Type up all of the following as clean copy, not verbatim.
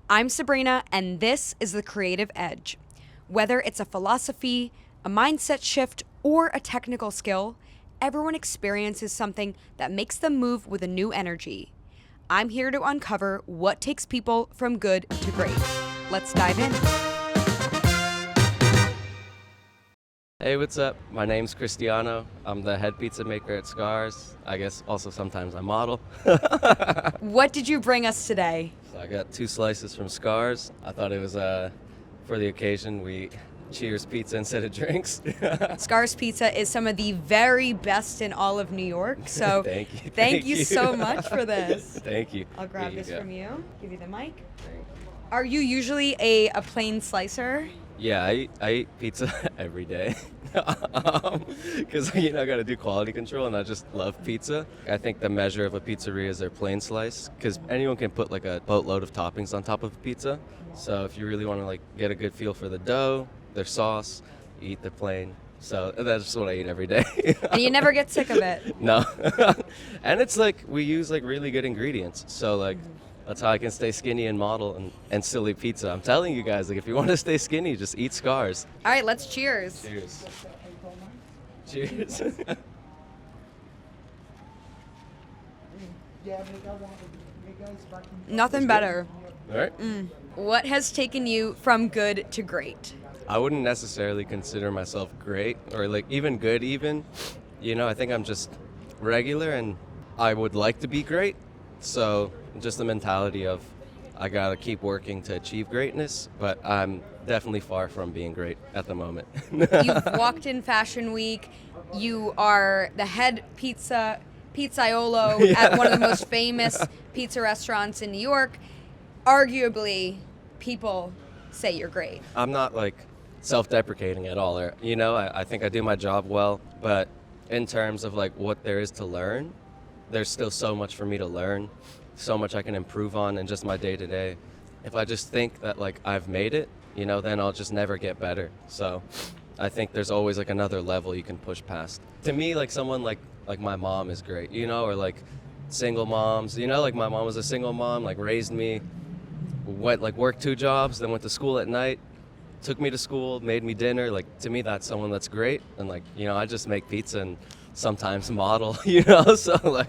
I'm Sabrina, and this is The Creative Edge. Whether it's a philosophy, a mindset shift, or a technical skill, everyone experiences something that makes them move with a new energy. I'm here to uncover what takes people from good to great. Let's dive in. Hey, what's up? My name's Christiano. I'm the head pizza maker at Scars. I guess also sometimes I model. What did you bring us today? So I got 2 slices from Scars. I thought it was for the occasion. We cheers pizza instead of drinks. Scars Pizza is some of the very best in all of New York, so Thank you. so much for this. Thank you. I'll grab Here this go. from you. Give you the mic. Are you usually a plain slicer? Yeah, I eat pizza every day. Because, I got to do quality control, and I just love pizza. I think the measure of a pizzeria is their plain slice, because anyone can put like a boatload of toppings on top of a pizza. So if you really want to get a good feel for the dough, their sauce, you eat the plain. So that's just what I eat every day. And you never get sick of it? No. And it's we use really good ingredients. So that's how I can stay skinny and model and still eat pizza. I'm telling you guys, if you want to stay skinny, just eat Scars. All right, let's cheers. Cheers. Cheers. Nothing better. All right. What has taken you from good to great? I wouldn't necessarily consider myself great or even good even. I think I'm just regular, and I would like to be great. So just the mentality of I gotta keep working to achieve greatness, but I'm definitely far from being great at the moment. You've walked in Fashion Week. You are the head Pizzaiolo at one of the most famous pizza restaurants in New York. Arguably, people say you're great. I'm not self-deprecating at all. I think I do my job well, but in terms of what there is to learn, there's still so much for me to learn, so much I can improve on in just my day-to-day. If I just think that I've made it, then I'll just never get better. So I think there's always another level you can push past. To me, someone like my mom is great, or single moms, my mom was a single mom, raised me, went worked 2 jobs, then went to school at night, took me to school, made me dinner. To me, that's someone that's great. And I just make pizza and sometimes model, so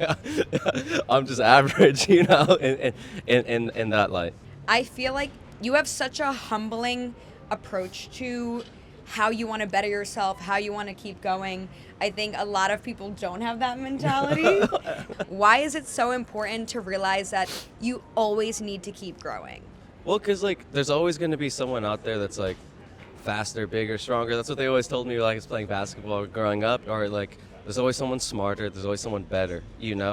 I'm just average, in that light. I feel like you have such a humbling approach to how you want to better yourself, how you want to keep going. I think a lot of people don't have that mentality. Why is it so important to realize that you always need to keep growing? Well, because there's always going to be someone out there that's faster, bigger, stronger. That's what they always told me when I was playing basketball growing up. Or there's always someone smarter. There's always someone better.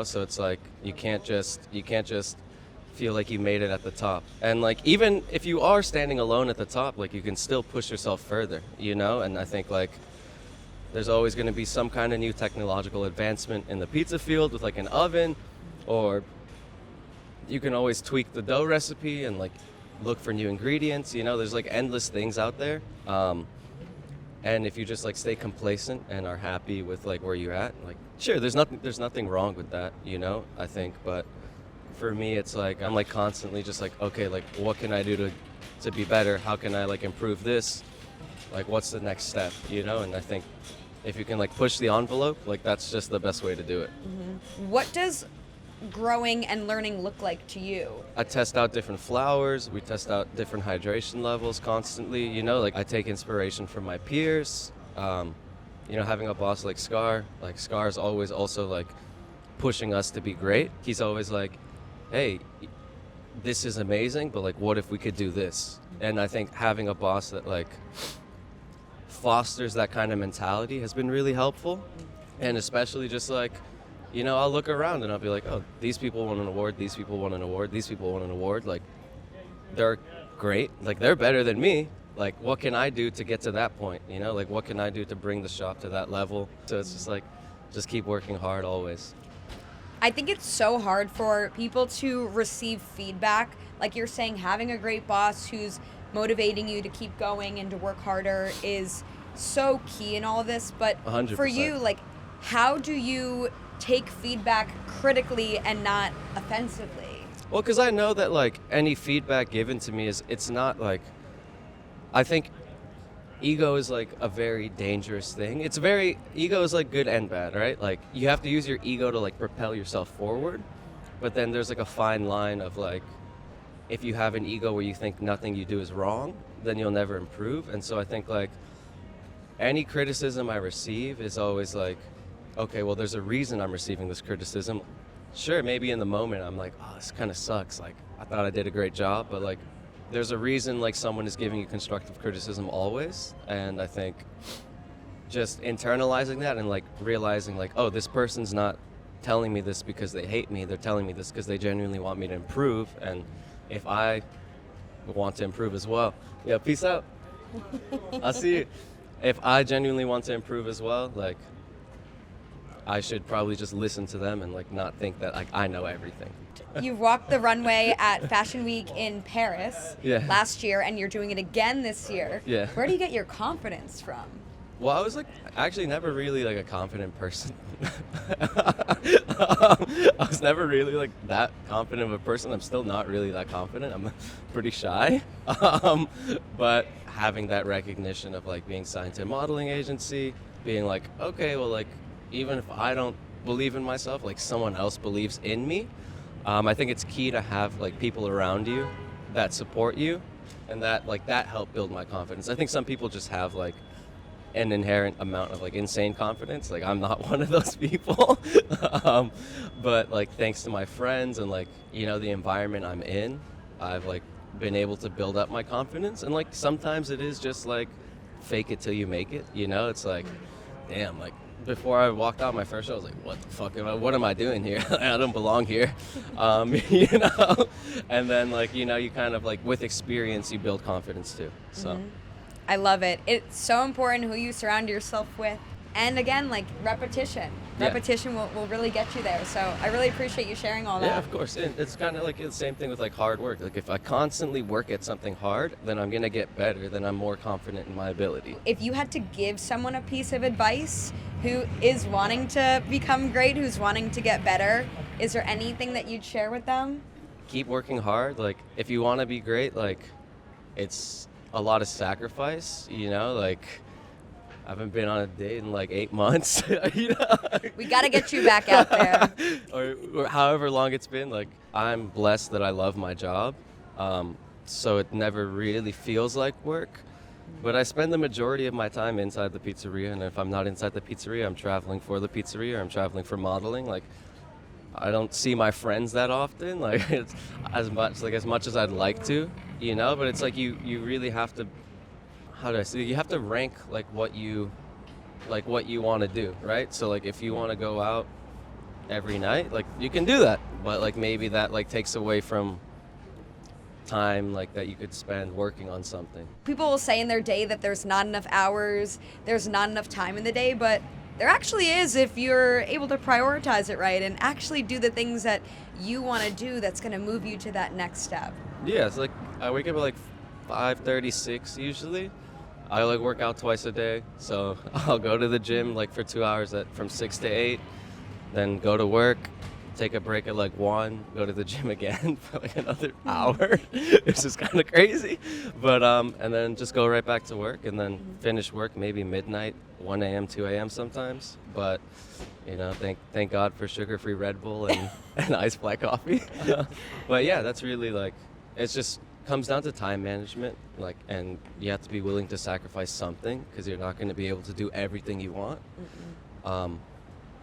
So it's you can't just feel like you made it at the top. And even if you are standing alone at the top, you can still push yourself further. And I think there's always going to be some kind of new technological advancement in the pizza field with an oven, or you can always tweak the dough recipe and look for new ingredients. There's endless things out there. And if you just stay complacent and are happy with where you're at, sure, there's nothing wrong with that, I think. But for me, it's I'm constantly just okay, what can I do to be better? How can I improve this? What's the next step? And I think if you can push the envelope, that's just the best way to do it. Mm-hmm. What does growing and learning look like to you? I test out different flours. We test out different hydration levels constantly. I take inspiration from my peers. Having a boss like Scar's always also pushing us to be great. He's always hey, this is amazing, but what if we could do this? And I think having a boss that fosters that kind of mentality has been really helpful. And especially just I'll look around and I'll be oh, these people won an award, these people won an award, these people won an award. They're great. They're better than me. What can I do to get to that point? What can I do to bring the shop to that level? So it's just just keep working hard always. I think it's so hard for people to receive feedback. Like you're saying, having a great boss who's motivating you to keep going and to work harder is so key in all of this. But 100%. For you, how do you take feedback critically and not offensively? Well, because I know that like any feedback given to me it's not like, I think ego is like a very dangerous thing. Ego is like good and bad, right? Like you have to use your ego to like propel yourself forward, but then there's like a fine line of like, if you have an ego where you think nothing you do is wrong, then you'll never improve. And so I think like any criticism I receive is always like, okay, well, there's a reason I'm receiving this criticism. Sure, maybe in the moment I'm like, oh, this kind of sucks. Like, I thought I did a great job, but like, there's a reason like someone is giving you constructive criticism always. And I think just internalizing that and like realizing like, oh, this person's not telling me this because they hate me. They're telling me this because they genuinely want me to improve. And if I want to improve as well, yeah, peace out. I'll see you. If I genuinely want to improve as well, like, I should probably just listen to them and like not think that like I know everything. You walked the runway at Fashion Week in Paris last year, and you're doing it again this year. Yeah. Where do you get your confidence from? Well, I was like actually never really like a confident person. I was never really like that confident of a person. I'm still not really that confident. I'm pretty shy. But having that recognition of like being signed to a modeling agency, being like, okay, well, like even if I don't believe in myself, like someone else believes in me. I think it's key to have like people around you that support you, and that like that helped build my confidence. I think some people just have like an inherent amount of like insane confidence. Like I'm not one of those people. But like thanks to my friends and like, you know, the environment I'm in, I've like been able to build up my confidence. And like sometimes it is just like fake it till you make it, you know? It's like, damn, like before I walked out my first show, I was like, what am I doing here? I don't belong here. You know? And then like, you know, you kind of like with experience you build confidence too. So I love it. It's so important who you surround yourself with. And again, like repetition. Yeah. Repetition will really get you there. So I really appreciate you sharing all that. Yeah, of course. And it's kind of like the same thing with like hard work. Like if I constantly work at something hard, then I'm going to get better. Then I'm more confident in my ability. If you had to give someone a piece of advice who is wanting to become great, who's wanting to get better, is there anything that you'd share with them? Keep working hard. Like if you want to be great, like it's a lot of sacrifice, you know, like I haven't been on a date in like 8 months. You know? We got to get you back out there. or however long it's been. Like I'm blessed that I love my job, so it never really feels like work. But I spend the majority of my time inside the pizzeria, and if I'm not inside the pizzeria, I'm traveling for the pizzeria, or I'm traveling for modeling. Like I don't see my friends that often. Like it's as much as I'd like to, you know. But it's like you really have to. How do I say? You have to rank like what you want to do, right? So like if you want to go out every night, like you can do that, but like maybe that like takes away from time like that you could spend working on something. People will say in their day that there's not enough hours, there's not enough time in the day, but there actually is if you're able to prioritize it right and actually do the things that you want to do that's going to move you to that next step. Yeah, it's like I wake up at like 5:36 usually. I like work out twice a day, so I'll go to the gym like for 2 hours from 6 to 8, then go to work, take a break at like 1, go to the gym again for like another hour. It's just kind of crazy, but and then just go right back to work and then finish work maybe midnight, 1 a.m., 2 a.m. sometimes. But you know, thank God for sugar-free Red Bull and iced black coffee. But yeah, that's really like it's just. Comes down to time management, like, and you have to be willing to sacrifice something because you're not going to be able to do everything you want.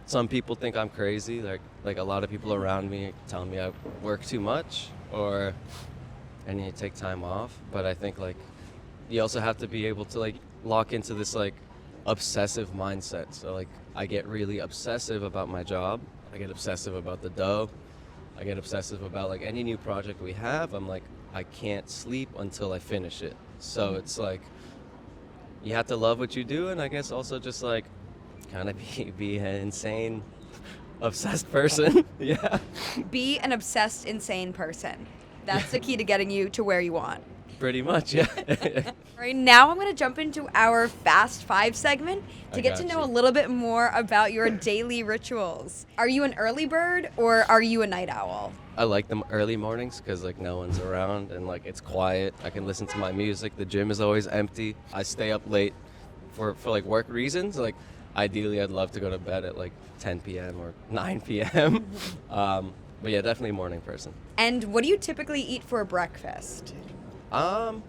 Some people think I'm crazy, like a lot of people around me tell me I work too much or I need to take time off. But I think like you also have to be able to like lock into this like obsessive mindset. So like I get really obsessive about my job. I get obsessive about the dough. I get obsessive about like any new project we have. I'm like, I can't sleep until I finish it. So it's like you have to love what you do, and I guess also just like kind of be an insane, obsessed person. Yeah. Be an obsessed, insane person. That's the key to getting you to where you want. Pretty much, yeah. Right now, I'm going to jump into our Fast Five segment to get to know a little bit more about your daily rituals. Are you an early bird or are you a night owl? I like them early mornings because like no one's around and like it's quiet. I can listen to my music. The gym is always empty. I stay up late for like work reasons. Like ideally, I'd love to go to bed at like 10 p.m. or 9 p.m. But yeah, definitely a morning person. And what do you typically eat for breakfast? Actually,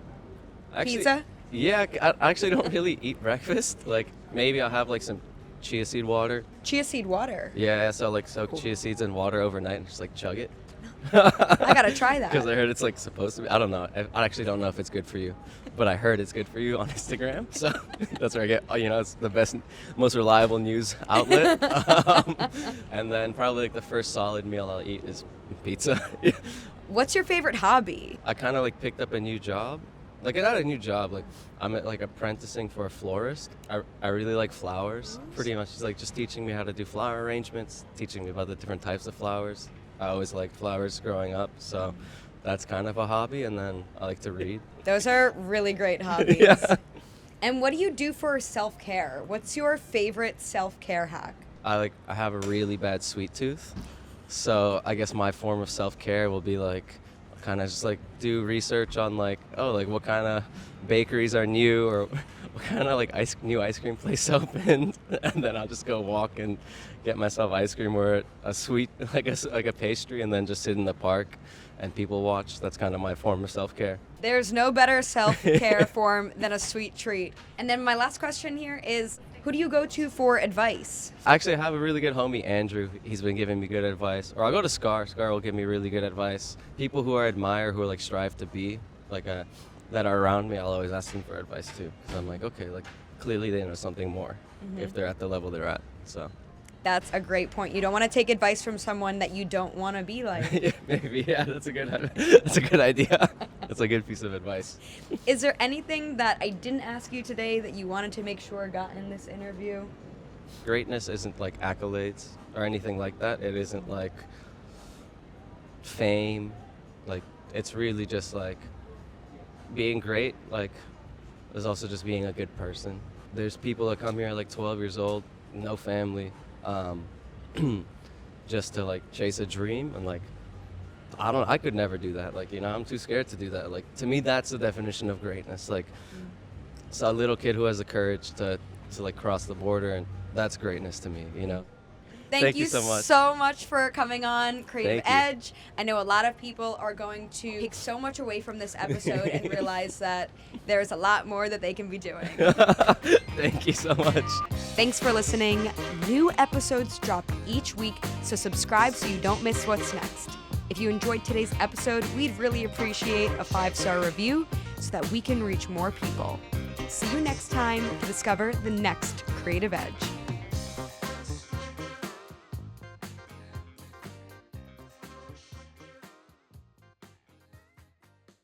Pizza? Yeah, I actually don't really eat breakfast. Like maybe I'll have like some chia seed water. Chia seed water. Yeah, so like soak chia seeds in water overnight and just like chug it. I gotta try that. Because I heard it's like supposed to be. I don't know. I actually don't know if it's good for you, but I heard it's good for you on Instagram. So that's where I get. It's the best, most reliable news outlet. And then probably like the first solid meal I'll eat is pizza. What's your favorite hobby? I kind of like picked up a new job. Like not a new job. Like I'm like apprenticing for a florist. I really like flowers. Pretty much, she's like just teaching me how to do flower arrangements, teaching me about the different types of flowers. I always liked flowers growing up, so that's kind of a hobby. And then I like to read. Those are really great hobbies. Yeah. And what do you do for self-care? What's your favorite self-care hack? I have a really bad sweet tooth, so I guess my form of self-care will be like kind of just like do research on like what kind of bakeries are new or what kind of like new ice cream place opened, and then I'll just go walk and get myself ice cream or a sweet like a pastry, and then just sit in the park and people watch. That's kind of my form of self-care. There's no better self-care form than a sweet treat. And then my last question here is, who do you go to for advice? Actually, I have a really good homie, Andrew. He's been giving me good advice. Or I'll go to Scar. Scar will give me really good advice. People who I admire, who are like strive to be, that are around me, I'll always ask them for advice too. Because I'm like, okay, like clearly they know something more if they're at the level they're at. So. That's a great point. You don't want to take advice from someone that you don't want to be like. Yeah, maybe. Yeah, that's a good idea. That's a good piece of advice. Is there anything that I didn't ask you today that you wanted to make sure got in this interview? Greatness isn't like accolades or anything like that. It isn't like fame. Like it's really just like being great. Like there's also just being a good person. There's people that come here at like 12 years old, no family. Just to like chase a dream, and like I could never do that. Like I'm too scared to do that. Like to me that's the definition of greatness. Like it's a little kid who has the courage to like cross the border, and that's greatness to me. Thank you so much for coming on Creative Thank Edge. I know a lot of people are going to take so much away from this episode and realize that there's a lot more that they can be doing. Thank you so much. Thanks for listening. New episodes drop each week, so subscribe so you don't miss what's next. If you enjoyed today's episode, we'd really appreciate a 5-star review so that we can reach more people. See you next time to discover the next Creative Edge.